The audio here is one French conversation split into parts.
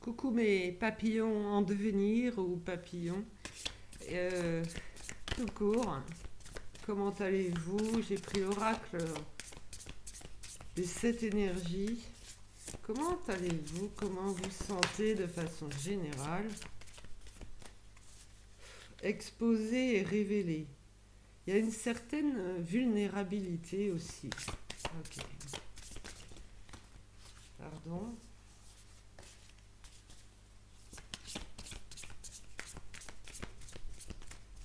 Coucou mes papillons en devenir ou papillons, euh, tout court. Comment allez-vous? J'ai pris l'oracle des 7 énergies. Comment allez-vous? Comment vous sentez de façon générale? Exposer et révéler. Il y a une certaine vulnérabilité aussi. Ok, pardon.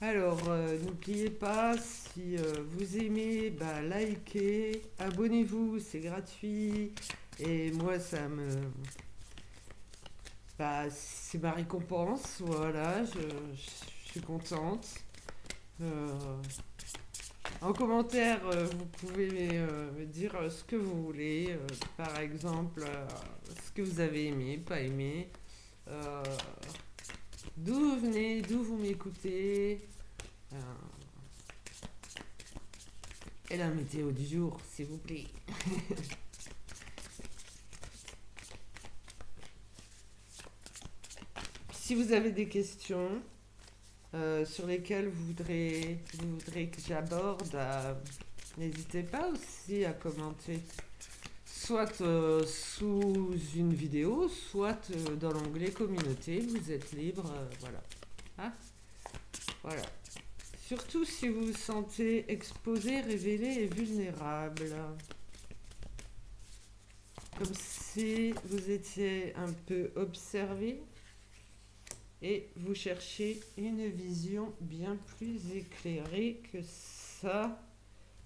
Alors, n'oubliez pas, si vous aimez, bah, likez, abonnez-vous, c'est gratuit. Et moi, c'est ma récompense, voilà, je suis contente. Euh, En commentaire, vous pouvez me dire ce que vous voulez, par exemple, ce que vous avez aimé, pas aimé, euh, d'où vous venez, d'où vous m'écoutez. euh, Et la météo du jour, s'il vous plaît. Si vous avez des questions sur lesquelles vous voudrez que j'aborde, n'hésitez pas aussi à commenter. Soit sous une vidéo, soit dans l'onglet communauté. Vous êtes libre, voilà. Hein, voilà. Surtout si vous vous sentez exposé, révélé et vulnérable. Comme si vous étiez un peu observé et vous cherchez une vision bien plus éclairée que ça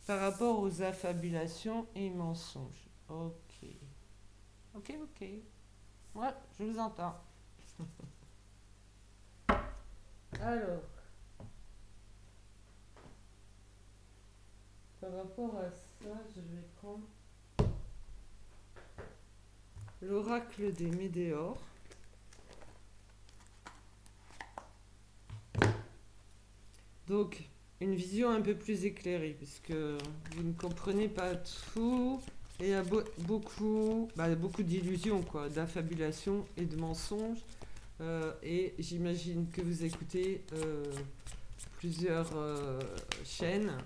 par rapport aux affabulations et mensonges. Ok. Ok, ok. Ouais, je vous entends. Alors, par rapport à ça, je vais prendre l'oracle des météores. Donc, une vision un peu plus éclairée, puisque vous ne comprenez pas tout. Et il y a beaucoup d'illusions, quoi, d'affabulation et de mensonges. Et j'imagine que vous écoutez plusieurs chaînes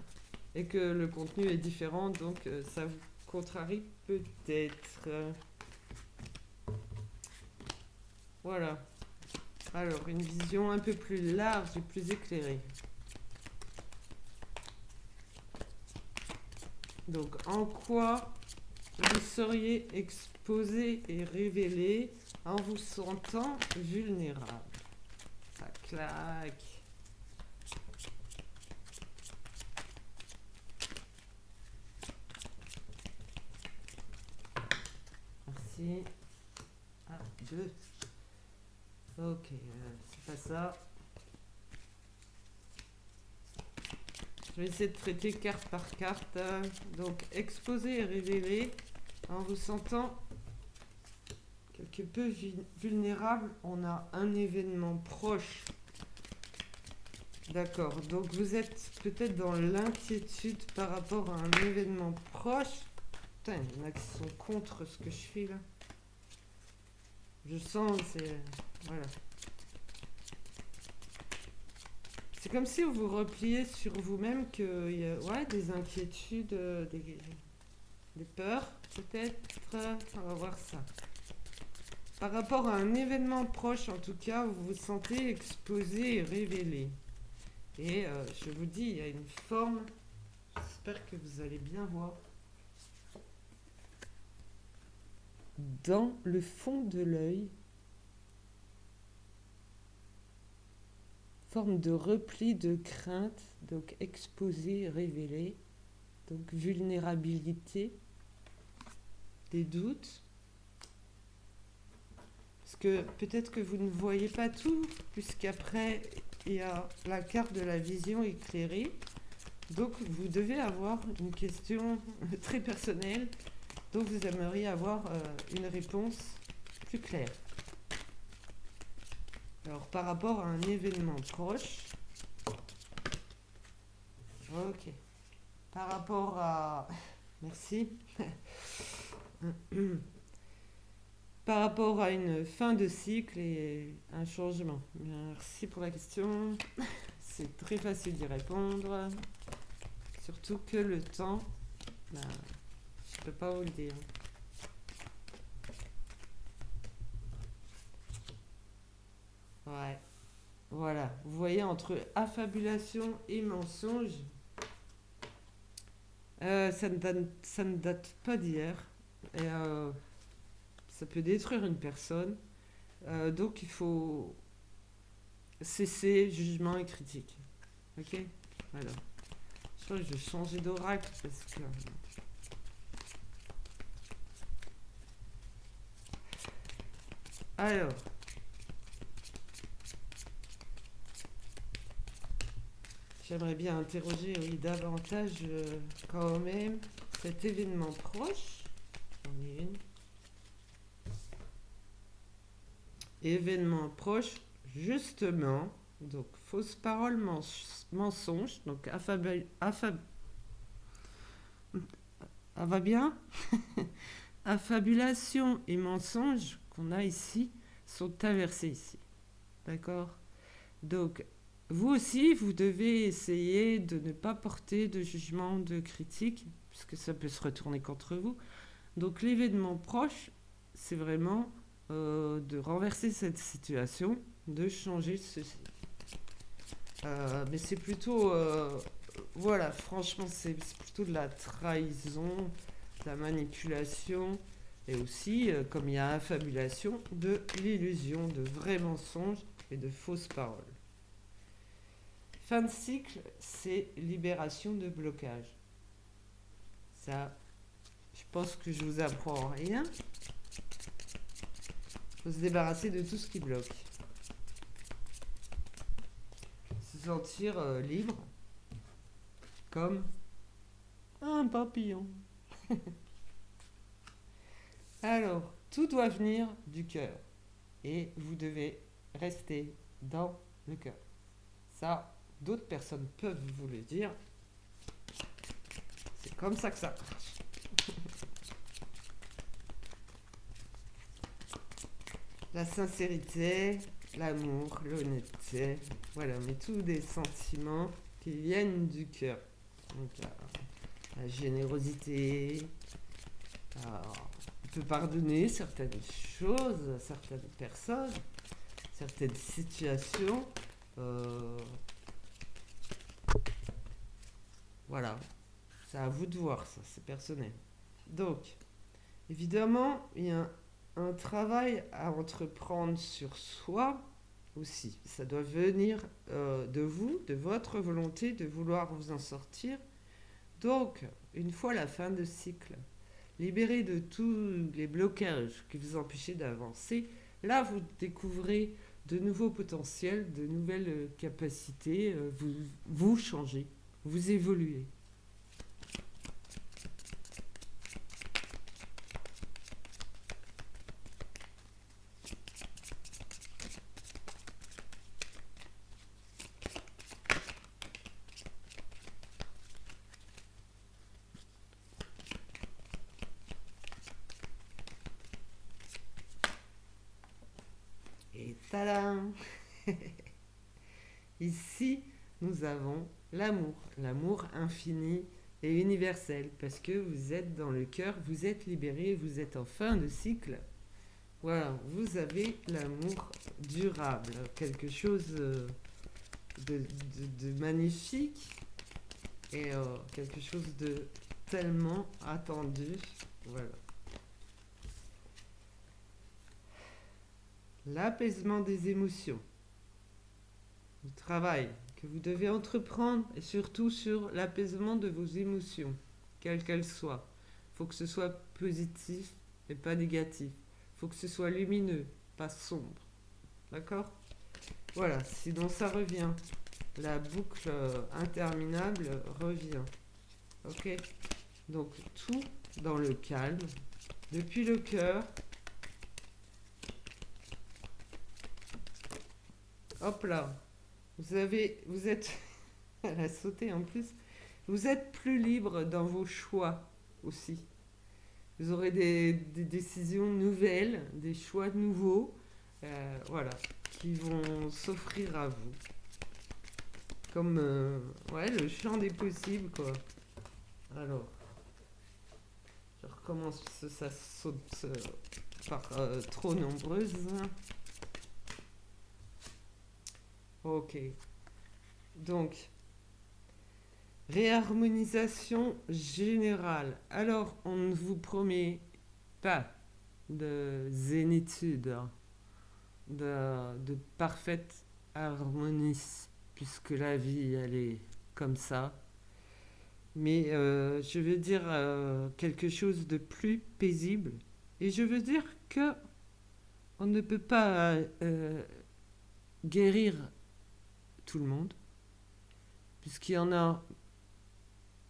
et que le contenu est différent, donc ça vous contrarie peut-être. Voilà. Alors, une vision un peu plus large et plus éclairée. Donc, en quoi vous seriez exposé et révélé en vous sentant vulnérable? Ça claque. Merci. Ah, deux. Ok, c'est pas ça. Je vais essayer de traiter carte par carte. Donc, exposer et révéler en vous sentant quelque peu vulnérable. On a un événement proche. D'accord, donc vous êtes peut-être dans l'inquiétude par rapport à un événement proche. Putain, il y en a qui sont contre ce que je fais là. Je sens, c'est... Voilà. C'est comme si vous repliez sur vous-même qu'il y a des inquiétudes, des peurs, peut-être. On va voir ça. Par rapport à un événement proche, en tout cas, vous vous sentez exposé et révélé. Et je vous dis, il y a une forme, j'espère que vous allez bien voir, dans le fond de l'œil, forme de repli de crainte, donc exposé, révélé, donc vulnérabilité, des doutes. Parce que peut-être que vous ne voyez pas tout, puisqu'après, il y a la carte de la vision éclairée. Donc, vous devez avoir une question très personnelle, donc vous aimeriez avoir une réponse plus claire. Alors, par rapport à un événement proche, ok. Par rapport à... Merci. par rapport à une fin de cycle et un changement. Merci pour la question. C'est très facile d'y répondre. Surtout que le temps, bah, je peux pas vous le dire. Ouais. Voilà. Vous voyez, entre affabulation et mensonge, ça ne date pas d'hier. Et ça peut détruire une personne. Donc il faut cesser jugement et critique. Ok. Alors, je crois que je vais changer d'oracle parce que... Alors, j'aimerais bien interroger, oui, davantage quand même cet événement proche. J'en ai une. Événement proche, justement, donc fausse parole, mensonge, donc ah, va bien. Affabulation et mensonge qu'on a ici sont inversés ici. D'accord. Donc, vous aussi, vous devez essayer de ne pas porter de jugement, de critique, puisque ça peut se retourner contre vous. Donc, l'événement proche, c'est vraiment de renverser cette situation, de changer ceci. Mais c'est plutôt... voilà, franchement, c'est plutôt de la trahison, de la manipulation, et aussi, comme il y a affabulation, de l'illusion, de vrais mensonges et de fausses paroles. Fin de cycle, c'est libération de blocage. Ça, je pense que je vous apprends rien. Il faut se débarrasser de tout ce qui bloque. Se sentir libre, comme un papillon. Alors, tout doit venir du cœur. Et vous devez rester dans le cœur. Ça, d'autres personnes peuvent vous le dire. C'est comme ça que ça marche. La sincérité, l'amour, l'honnêteté, voilà, mais tous des sentiments qui viennent du cœur. Donc, la générosité, on peut pardonner certaines choses à certaines personnes, certaines situations. Voilà, c'est à vous de voir ça, c'est personnel. Donc, évidemment, il y a un travail à entreprendre sur soi aussi. Ça doit venir de vous, de votre volonté de vouloir vous en sortir. Donc, une fois la fin de cycle, libéré de tous les blocages qui vous empêchaient d'avancer, là, vous découvrez de nouveaux potentiels, de nouvelles capacités, vous changez, vous évoluez. Et tadam! Ici, nous avons l'amour infini et universel, parce que vous êtes dans le cœur, vous êtes libéré, vous êtes en fin de cycle. Voilà, vous avez l'amour durable, quelque chose de magnifique et quelque chose de tellement attendu. Voilà. L'apaisement des émotions. Le travail que vous devez entreprendre et surtout sur l'apaisement de vos émotions, quelles qu'elles soient. Il faut que ce soit positif et pas négatif. Il faut que ce soit lumineux, pas sombre. D'accord? Voilà, sinon ça revient. La boucle interminable revient. Ok? Donc tout dans le calme, depuis le cœur. Hop là. Vous êtes, elle a sauté en plus, vous êtes plus libre dans vos choix aussi. Vous aurez des décisions nouvelles, des choix nouveaux, voilà, qui vont s'offrir à vous. Comme ouais, le champ des possibles, quoi. Alors, je recommence parce que ça saute par trop nombreuses. Ok. Donc, réharmonisation générale. Alors, on ne vous promet pas de zénitude, hein, de parfaite harmonie, puisque la vie, elle est comme ça. Mais je veux dire quelque chose de plus paisible. Et je veux dire que on ne peut pas guérir tout le monde, puisqu'il y en a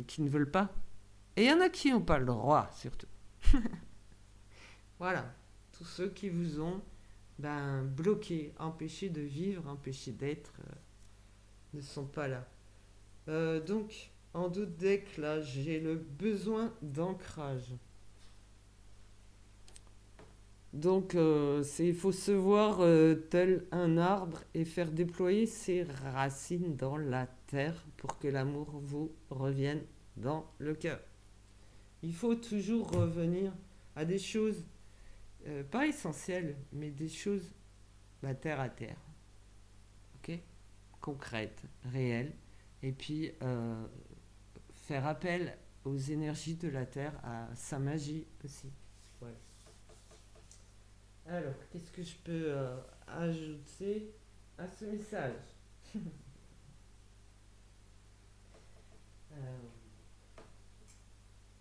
qui ne veulent pas. Et il y en a qui n'ont pas le droit, surtout. Voilà. Tous ceux qui vous ont bloqué, empêché de vivre, empêché d'être, ne sont pas là. Donc, en doute deck, là, j'ai le besoin d'ancrage. Donc, il faut se voir tel un arbre et faire déployer ses racines dans la terre pour que l'amour vous revienne dans le cœur. Il faut toujours revenir à des choses, pas essentielles, mais des choses terre à terre, ok, concrètes, réelles, et puis faire appel aux énergies de la terre, à sa magie aussi. Voilà. Alors, qu'est-ce que je peux ajouter à ce message?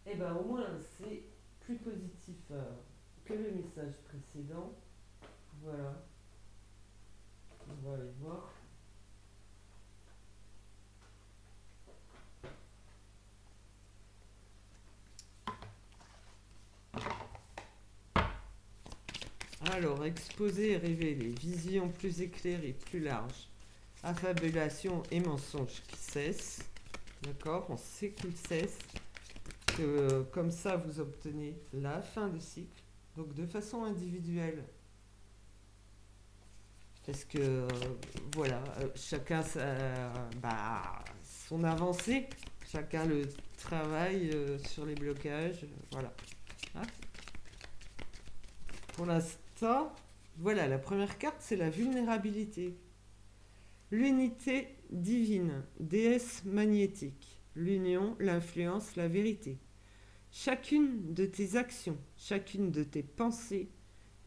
Eh bien, au moins, c'est plus positif que le message précédent. Voilà. On va aller voir. Alors, exposer et révéler, vision plus éclairée, plus large, affabulation et mensonges qui cessent. D'accord, on sait qu'ils cessent. Que comme ça, vous obtenez la fin du cycle. Donc, de façon individuelle. Parce que, voilà, chacun son avancée, chacun le travail sur les blocages. Voilà. Hein, pour l'instant, voilà, la première carte, c'est la vulnérabilité. L'unité divine, déesse magnétique. L'union, l'influence, la vérité. Chacune de tes actions, chacune de tes pensées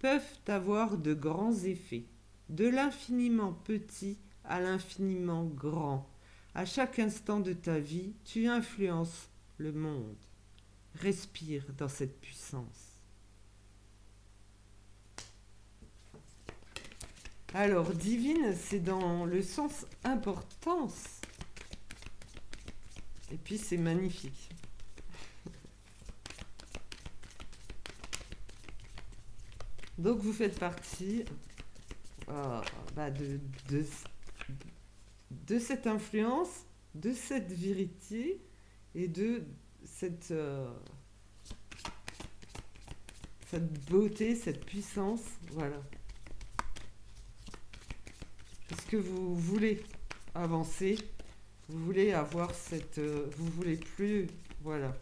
peuvent avoir de grands effets, de l'infiniment petit à l'infiniment grand. À chaque instant de ta vie, tu influences le monde. Respire dans cette puissance. Alors, divine, c'est dans le sens importance. Et puis, c'est magnifique. Donc, vous faites partie de cette influence, de cette vérité et de cette beauté, cette puissance. Voilà. Parce que vous voulez avancer, vous voulez avoir vous voulez plus, voilà.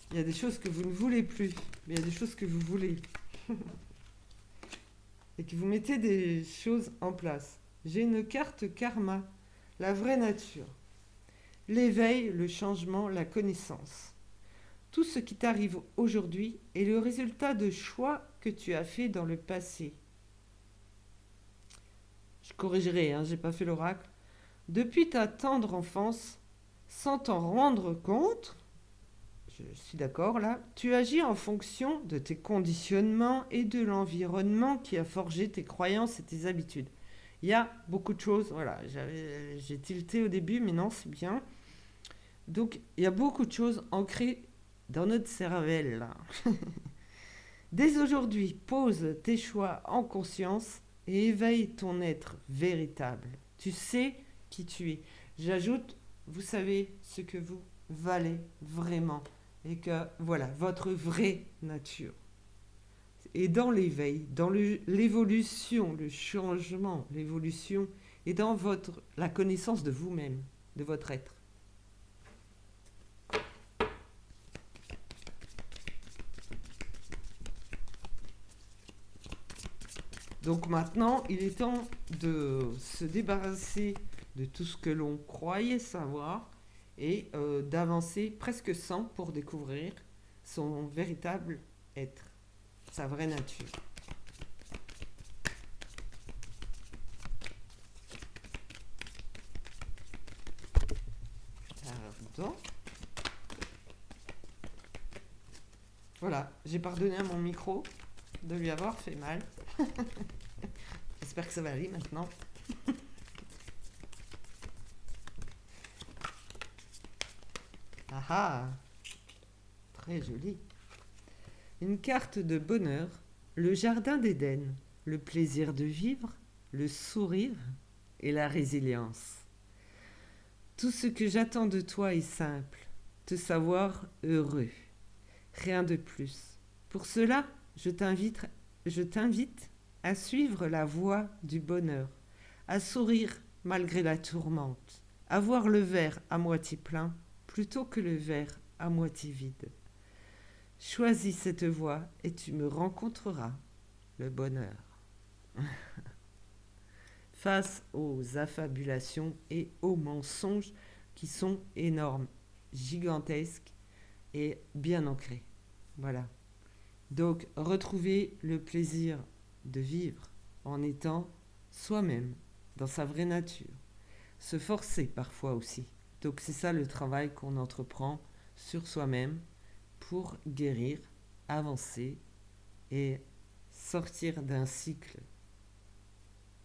Il y a des choses que vous ne voulez plus, mais il y a des choses que vous voulez. Et que vous mettez des choses en place. J'ai une carte karma, la vraie nature. L'éveil, le changement, la connaissance. Tout ce qui t'arrive aujourd'hui est le résultat de choix que tu as fait dans le passé. Je corrigerai, j'ai pas fait l'oracle. Depuis ta tendre enfance, sans t'en rendre compte, je suis d'accord là, tu agis en fonction de tes conditionnements et de l'environnement qui a forgé tes croyances et tes habitudes. Il y a beaucoup de choses, voilà, j'ai tilté au début, mais non, c'est bien. Donc, il y a beaucoup de choses ancrées dans notre cervelle là. Dès aujourd'hui, pose tes choix en conscience et éveille ton être véritable. Tu sais qui tu es. J'ajoute, vous savez ce que vous valez vraiment. et que voilà, votre vraie nature. Et dans l'éveil, dans l'évolution, le changement, l'évolution, et dans la connaissance de vous-même, de votre être. Donc maintenant, il est temps de se débarrasser de tout ce que l'on croyait savoir et d'avancer presque sans pour découvrir son véritable être, sa vraie nature. Pardon. Voilà, j'ai pardonné à mon micro de lui avoir fait mal. J'espère que ça va aller maintenant. Ah ah, très joli. Une carte de bonheur, le jardin d'Éden, le plaisir de vivre, le sourire et la résilience. Tout ce que j'attends de toi est simple, te savoir heureux. Rien de plus. Pour cela, je t'invite à suivre la voie du bonheur, à sourire malgré la tourmente, à voir le verre à moitié plein plutôt que le verre à moitié vide. Choisis cette voie et tu me rencontreras le bonheur. Face aux affabulations et aux mensonges qui sont énormes, gigantesques et bien ancrés. Voilà. Donc, retrouver le plaisir de vivre en étant soi-même, dans sa vraie nature. Se forcer parfois aussi. Donc, c'est ça le travail qu'on entreprend sur soi-même pour guérir, avancer et sortir d'un cycle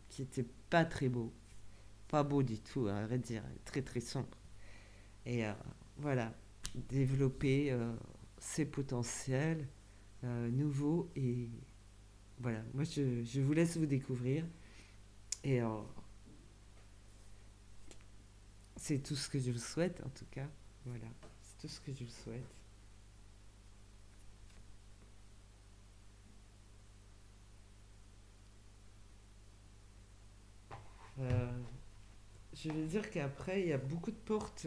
qui était pas très beau. Pas beau du tout, à vrai dire, très très sombre. Et voilà, développer ses potentiels nouveaux et voilà, moi je vous laisse vous découvrir et c'est tout ce que je vous souhaite en tout cas. Voilà, c'est tout ce que je vous souhaite. Euh, je vais dire qu'après, il y a beaucoup de portes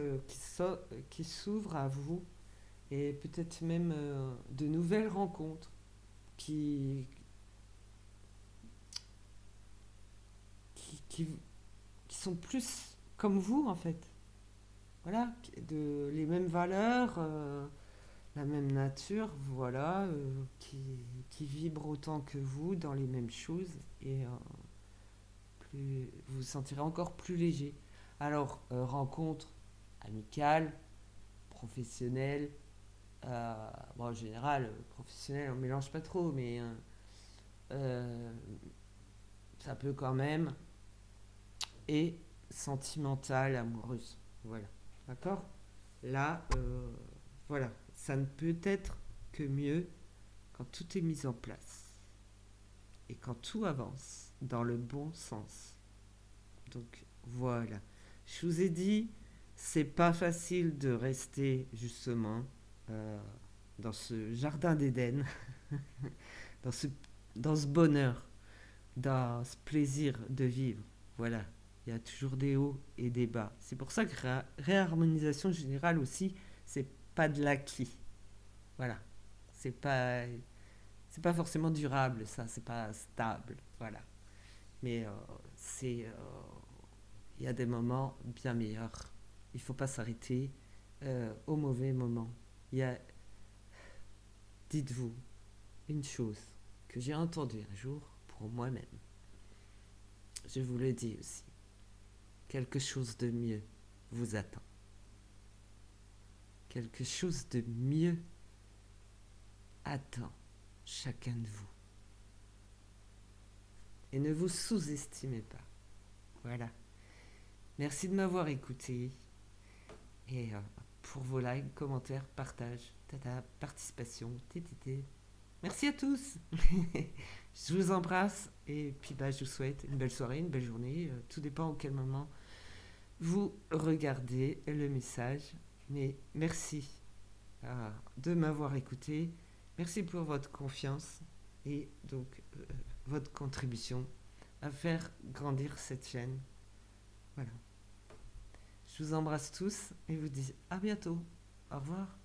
qui s'ouvrent à vous et peut-être même de nouvelles rencontres qui, qui, qui sont plus comme vous en fait. Voilà, les mêmes valeurs, la même nature, voilà, qui vibrent autant que vous dans les mêmes choses et vous vous sentirez encore plus léger. Alors, rencontre amicale, professionnelle, bon, en général, professionnel, on ne mélange pas trop, mais euh, ça peut quand même, et sentimentale, amoureuse. Voilà. D'accord. Là, voilà. Ça ne peut être que mieux quand tout est mis en place et quand tout avance dans le bon sens. Donc, voilà. Je vous ai dit, c'est pas facile de rester justement euh, dans ce jardin d'Éden, dans ce, dans ce bonheur, dans ce plaisir de vivre. Voilà, il y a toujours des hauts et des bas. C'est pour ça que réharmonisation générale aussi, c'est pas de l'acquis. Voilà, c'est pas forcément durable, ça, c'est pas stable. Voilà, mais il y a des moments bien meilleurs. Il faut pas s'arrêter au mauvais moment. Il y a, dites-vous, une chose que j'ai entendue un jour pour moi-même. Je vous le dis aussi. Quelque chose de mieux vous attend. Quelque chose de mieux attend chacun de vous. Et ne vous sous-estimez pas. Voilà. Merci de m'avoir écouté. Et pour vos likes, commentaires, partages, tata, participation, TTT. Merci à tous. Je vous embrasse et puis je vous souhaite une belle soirée, une belle journée. Tout dépend auquel moment vous regardez le message. Mais merci de m'avoir écouté. Merci pour votre confiance et donc votre contribution à faire grandir cette chaîne. Voilà. Je vous embrasse tous et vous dis à bientôt. Au revoir.